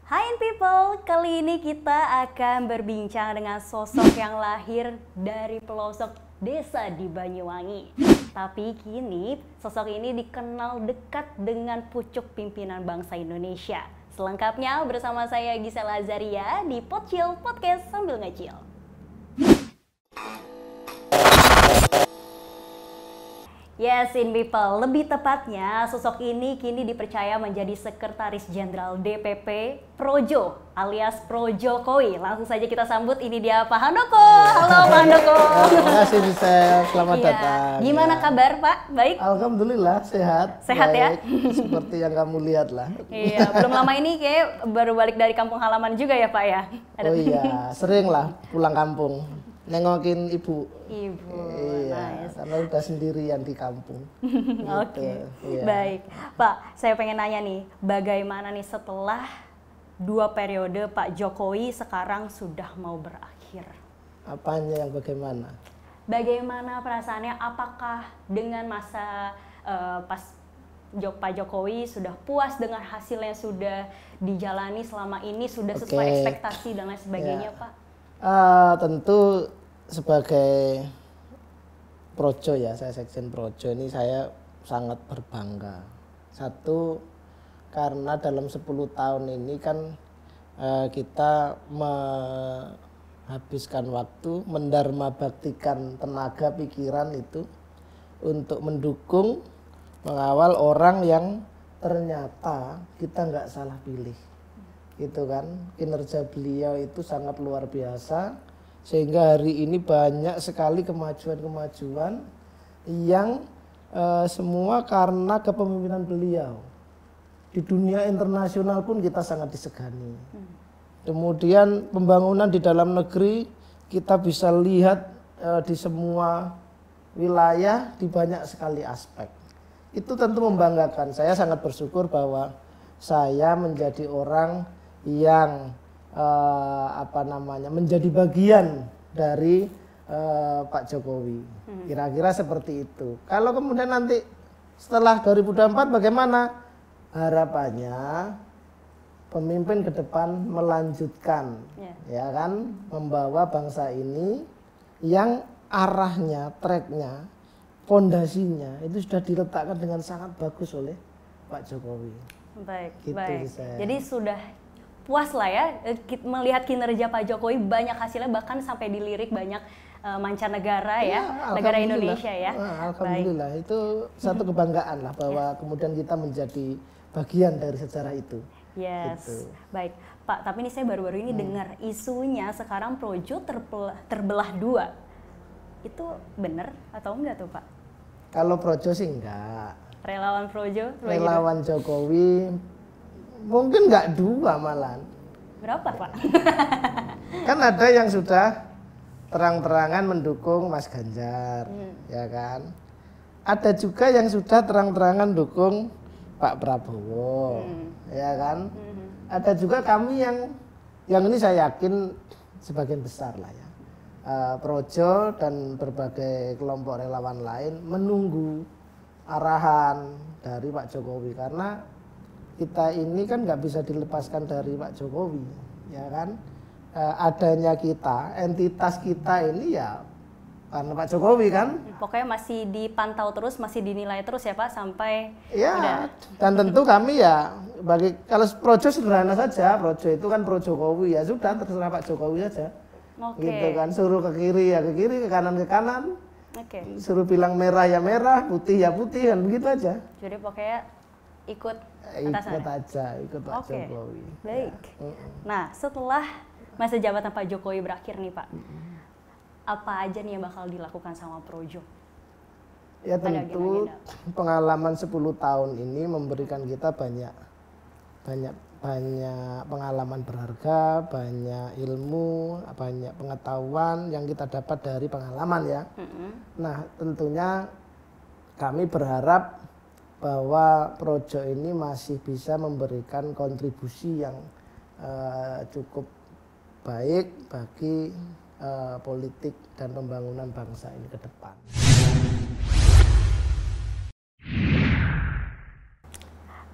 Hai people, kali ini kita akan berbincang dengan sosok yang lahir dari pelosok desa di Banyuwangi. Tapi kini sosok ini dikenal dekat dengan pucuk pimpinan bangsa Indonesia. Selengkapnya bersama saya Gisela Azaria di Potchill Podcast Sambil Ngecil. Yes, in people. Lebih tepatnya, sosok ini kini dipercaya menjadi Sekretaris Jenderal DPP Projo alias Projokowi. Langsung saja kita sambut, ini dia Pak Handoko. Halo Pak Handoko. Terima kasih Gisel, selamat datang. Gimana kabar Pak? Baik? Alhamdulillah sehat. Sehat baik, ya? Seperti yang kamu lihat lah. Iya, belum lama ini kayak baru balik dari kampung halaman juga ya Pak ya? Oh iya, sering lah pulang kampung. Nengokin ibu. Ibu, iya, nice. karena udah sendirian di kampung. Oke, iya. baik. Pak, saya pengen nanya nih, bagaimana nih setelah 2 periode Pak Jokowi sekarang sudah mau berakhir? Apanya yang bagaimana? Bagaimana perasaannya? Apakah dengan masa Pak Jokowi sudah puas dengan hasil yang sudah dijalani selama ini, sudah sesuai ekspektasi dan lain sebagainya, ya. Pak? Tentu sebagai Projo ya, saya Sekjen Projo ini saya sangat berbangga. Satu, karena dalam 10 tahun ini kan kita menghabiskan waktu, mendharma baktikan tenaga pikiran itu untuk mendukung, mengawal orang yang ternyata kita nggak salah pilih. Gitu kan, kinerja beliau itu sangat luar biasa. Sehingga hari ini banyak sekali kemajuan-kemajuan yang semua karena kepemimpinan beliau. Di dunia internasional pun kita sangat disegani. Kemudian pembangunan di dalam negeri kita bisa lihat di semua wilayah di banyak sekali aspek. Itu tentu membanggakan. Saya sangat bersyukur bahwa saya menjadi orang yang menjadi bagian dari Pak Jokowi. Kira-kira seperti itu. Kalau kemudian nanti setelah 2024 bagaimana? Harapannya pemimpin ke depan melanjutkan, ya kan, membawa bangsa ini yang arahnya, tracknya, fondasinya itu sudah diletakkan dengan sangat bagus oleh Pak Jokowi. Baik, gitu, baik. Saya. Jadi sudah puas lah ya melihat kinerja Pak Jokowi, banyak hasilnya, bahkan sampai dilirik banyak mancanegara ya, negara Indonesia ya. Alhamdulillah, baik. Itu satu kebanggaan lah bahwa kemudian kita menjadi bagian dari sejarah itu. Yes, gitu. Baik Pak, tapi ini saya baru-baru ini dengar isunya sekarang Projo terbelah 2. Itu benar atau enggak tuh Pak? Kalau Projo sih enggak. Relawan Projo? Relawan Jokowi mungkin nggak 2 malahan. Berapa Pak? Kan ada yang sudah terang-terangan mendukung Mas Ganjar, ya kan. Ada juga yang sudah terang-terangan dukung Pak Prabowo, ya kan. Ada juga kami yang ini saya yakin sebagian besar lah ya. Projo dan berbagai kelompok relawan lain menunggu arahan dari Pak Jokowi, karena kita ini kan nggak bisa dilepaskan dari Pak Jokowi, ya kan. Adanya kita, entitas kita ini ya karena Pak Jokowi kan. Pokoknya masih dipantau terus, masih dinilai terus ya Pak sampai. Ya. Dan tentu kami ya kalau Projo sederhana saja, Projo itu kan pro Jokowi, ya sudah terserah Pak Jokowi saja. Gitu kan, suruh ke kiri ya ke kiri, ke kanan ke kanan. Suruh bilang merah ya merah, putih ya putih, kan begitu aja. Jadi pokoknya ikut Pak Jokowi. Baik. Ya. Nah, setelah masa jabatan Pak Jokowi berakhir nih Pak, apa aja nih yang bakal dilakukan sama Projo? Ya tentu pengalaman 10 tahun ini memberikan kita banyak pengalaman berharga, banyak ilmu, banyak pengetahuan yang kita dapat dari pengalaman ya. Nah, tentunya kami berharap bahwa Projo ini masih bisa memberikan kontribusi yang cukup baik bagi politik dan pembangunan bangsa ini ke depan.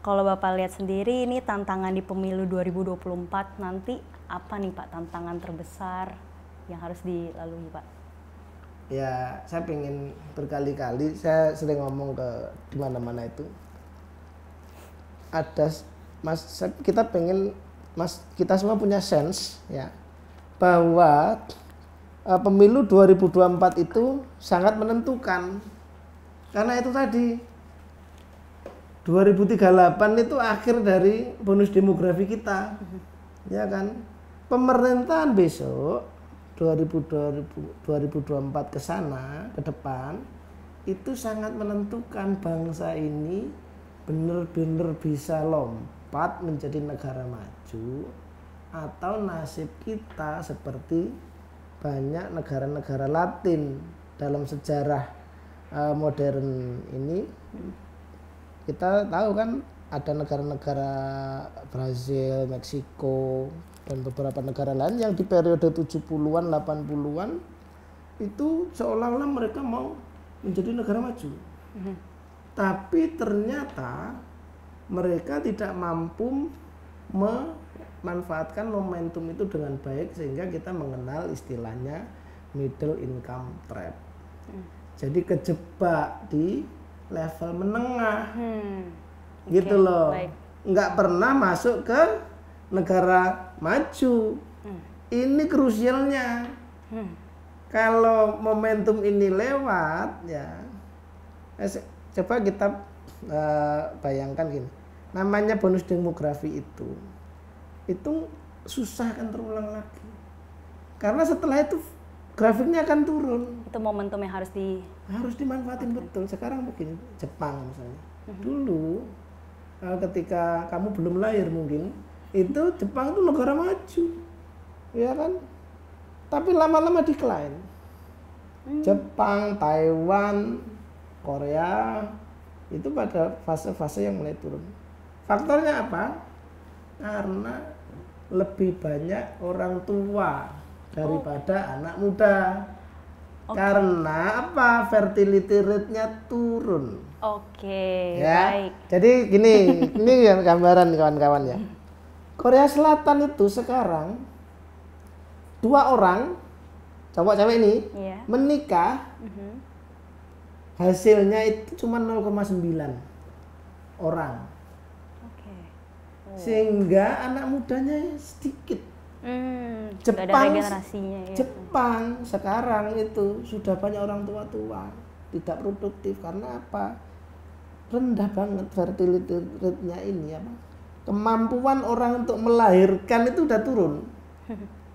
Kalau Bapak lihat sendiri ini tantangan di pemilu 2024 nanti apa nih Pak tantangan terbesar yang harus dilalui Pak? Ya, saya pengen berkali-kali, saya sering ngomong di mana-mana itu. Kita pengen, kita semua punya sense ya, bahwa pemilu 2024 itu sangat menentukan. Karena itu tadi 2038 itu akhir dari bonus demografi kita. Ya kan? Pemerintahan besok 2024 ke sana, ke depan itu sangat menentukan bangsa ini benar-benar bisa lompat menjadi negara maju atau nasib kita seperti banyak negara-negara Latin dalam sejarah modern ini. Kita tahu kan ada negara-negara Brazil, Meksiko, dan beberapa negara lain yang di periode 70-an, 80-an itu seolah-olah mereka mau menjadi negara maju. Tapi ternyata mereka tidak mampu memanfaatkan momentum itu dengan baik sehingga kita mengenal istilahnya middle income trap. Jadi kejebak di level menengah. Gitu loh. Baik. Nggak pernah masuk ke negara maju. Ini krusialnya. Kalau momentum ini lewat ya, coba kita bayangkan gini, namanya bonus demografi itu susah akan terulang lagi, karena setelah itu grafiknya akan turun. Itu momentum yang harus dimanfaatin. Betul. Sekarang begini, Jepang misalnya, dulu ketika kamu belum lahir mungkin itu Jepang itu negara maju, ya kan? Tapi lama-lama decline. Jepang, Taiwan, Korea itu pada fase-fase yang mulai turun. Faktornya apa? Karena lebih banyak orang tua daripada anak muda. Karena apa? Fertility rate-nya turun. Ya. Baik. Jadi gini, ini gambaran kawan-kawan ya. Korea Selatan itu sekarang 2 orang cowok cewek ini menikah, hasilnya itu cuma 0,9 orang. Sehingga anak mudanya sedikit. Jepang sekarang itu sudah banyak orang tua-tua tidak produktif. Karena apa? Rendah banget fertility rate-nya ini, apa? Kemampuan orang untuk melahirkan itu udah turun.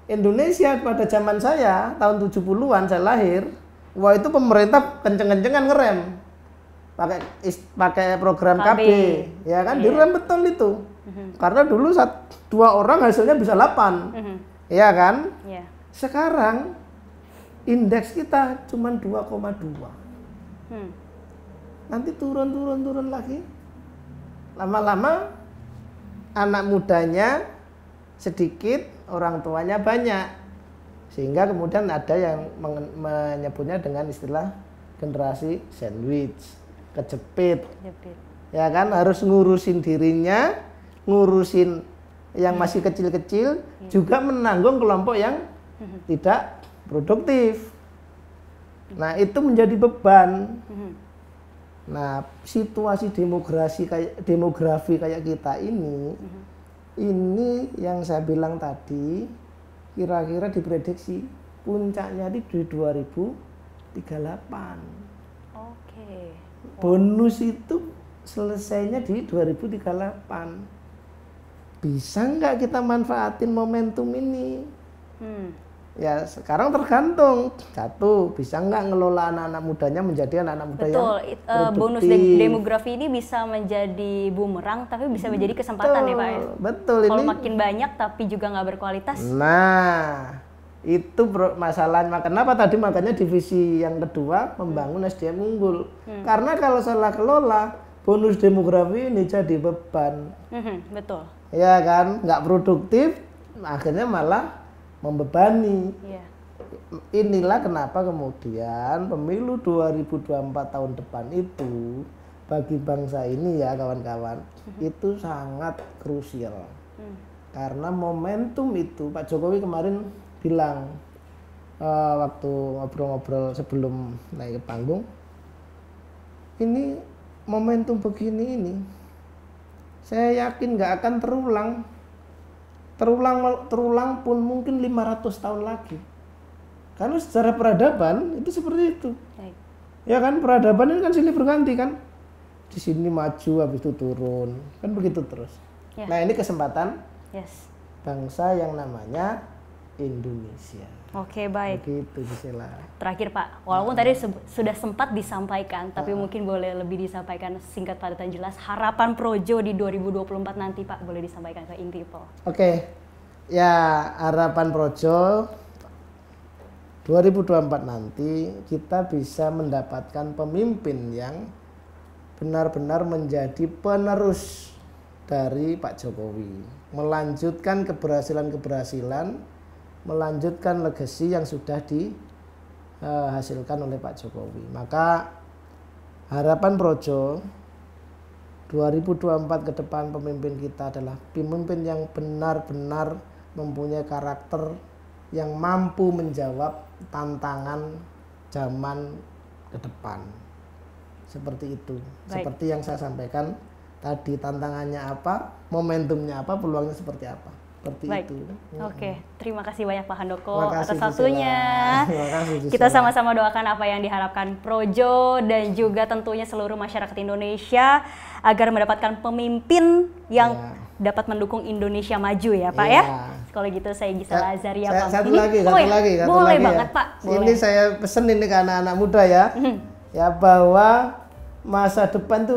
Indonesia pada zaman saya tahun 70-an saya lahir, wah itu pemerintah kenceng-kencengan ngerem. Pakai program KB, ya kan? Direm betul itu. Karena dulu 2 orang hasilnya bisa 8. Ya kan? Sekarang indeks kita cuma 2,2. Nanti turun lagi. Lama-lama anak mudanya sedikit, orang tuanya banyak. Sehingga kemudian ada yang menyebutnya dengan istilah generasi sandwich, kejepit. Ya kan, harus ngurusin dirinya, ngurusin yang masih kecil-kecil, juga menanggung kelompok yang tidak produktif. Nah, itu menjadi beban. Nah, situasi demografi kayak kita ini yang saya bilang tadi, kira-kira diprediksi puncaknya di 2038. Bonus itu selesainya di 2038. Bisa nggak kita manfaatin momentum ini? Ya sekarang tergantung. Satu, bisa nggak ngelola anak-anak mudanya menjadi anak-anak muda yang produktif. Bonus demografi ini bisa menjadi bumerang, tapi bisa menjadi kesempatan ya Pak ya? Betul. Kalau makin banyak tapi juga nggak berkualitas. Nah, itu masalahnya. Kenapa tadi makanya divisi yang kedua membangun SDM unggul. Karena kalau salah kelola, bonus demografi ini jadi beban. Betul. Ya kan, nggak produktif, akhirnya malah membebani. Inilah kenapa kemudian pemilu 2024 tahun depan itu bagi bangsa ini ya kawan-kawan, itu sangat krusial. Karena momentum itu Pak Jokowi kemarin bilang waktu ngobrol-ngobrol sebelum naik ke panggung, ini momentum begini ini saya yakin nggak akan terulang pun mungkin 500 tahun lagi. Karena secara peradaban itu seperti itu. Baik. Ya kan, peradaban ini kan silih berganti kan. Di sini maju habis itu turun. Kan begitu terus. Ya. Nah, ini kesempatan Yes. bangsa yang namanya Indonesia. Oke, baik. Begitu Gisela. Terakhir Pak, walaupun tadi sudah sempat disampaikan, tapi mungkin boleh lebih disampaikan singkat padat dan jelas harapan Projo di 2024 nanti Pak, boleh disampaikan ke Young People. Oke, ya harapan Projo 2024 nanti kita bisa mendapatkan pemimpin yang benar-benar menjadi penerus dari Pak Jokowi, melanjutkan keberhasilan-keberhasilan, melanjutkan legasi yang sudah dihasilkan oleh Pak Jokowi. Maka harapan Projo 2024 ke depan pemimpin kita adalah pemimpin yang benar-benar mempunyai karakter yang mampu menjawab tantangan zaman ke depan. Seperti itu. Baik. Seperti yang saya sampaikan tadi, tantangannya apa, momentumnya apa, peluangnya seperti apa. Seperti Baik. itu. Oke, terima kasih banyak Pak Handoko Terima kasih, atas Gisela. waktunya. Terima kasih, Gisela. Kita sama-sama doakan apa yang diharapkan Projo dan juga tentunya seluruh masyarakat Indonesia agar mendapatkan pemimpin yang dapat mendukung Indonesia maju ya Pak ya. Kalau gitu saya Gisela Azaria pamit. Satu lagi. Boleh lagi banget ya. Pak. Ini Boleh. saya pesen ini ke anak-anak muda ya. Ya, bahwa masa depan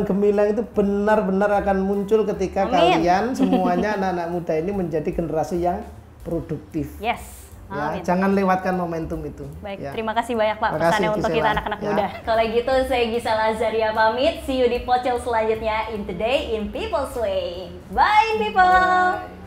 gemilang itu benar-benar akan muncul ketika Amin. kalian semuanya anak-anak muda ini menjadi generasi yang produktif. Yes. Ya, Amin. jangan lewatkan momentum itu. Baik, Ya. terima kasih banyak Pak Terima kasih, pesannya untuk kita Gisela. anak-anak Ya. muda. Kalau gitu saya Gisela Azaria pamit. See you di pocel selanjutnya in Today in People's Way. Bye people. Bye.